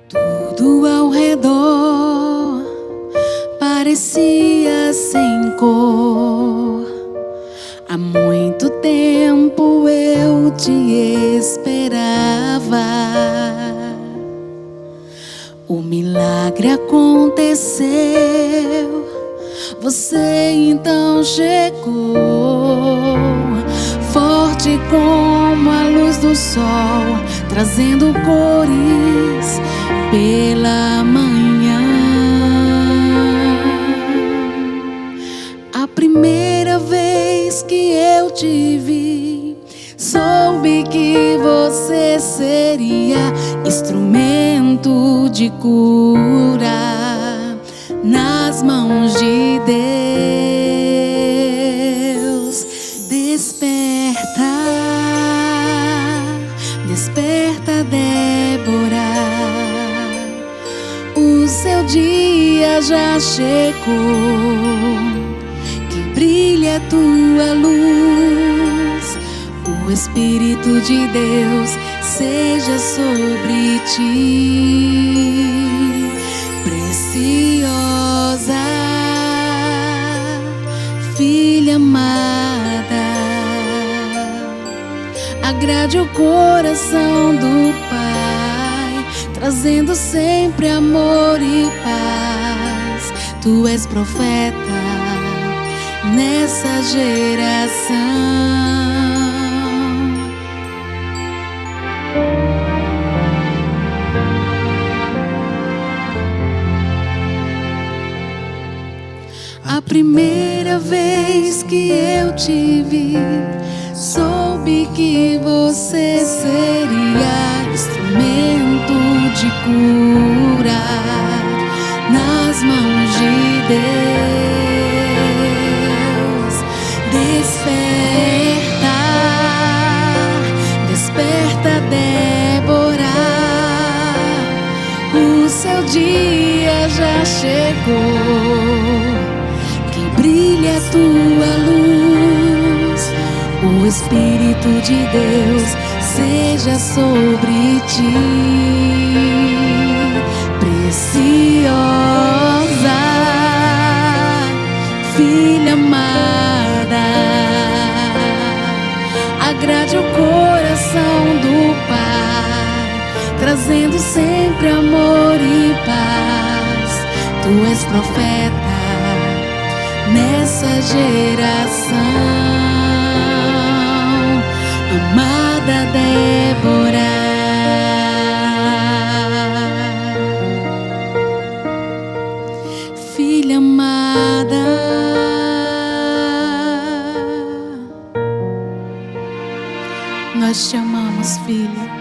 Tudo ao redor parecia sem cor. Há muito tempo eu te esperava. O milagre aconteceu, você então chegou, forte como a luz do sol, trazendo cores pela manhã. A primeira vez que eu te vi, soube que você seria instrumento de cura nas mãos de Deus. Desperta, desperta, Débora, o seu dia já chegou. Que brilhe a tua luz, o Espírito de Deus seja sobre ti. Preciosa filha amada, agrade o coração do Pai, trazendo sempre amor e paz. Tu és profeta nessa geração. A primeira vez que eu te vi, soube que você seria instrumento de cura nas mãos de Deus. Desperta, desperta, Débora, o seu dia já chegou. Que brilhe a tua luz, o Espírito de Deus seja sobre ti. Preciosa filha amada, agrade o coração do Pai, trazendo sempre amor e paz. Tu és profeta nessa geração. Amada Débora, filha amada, nós te amamos, filha.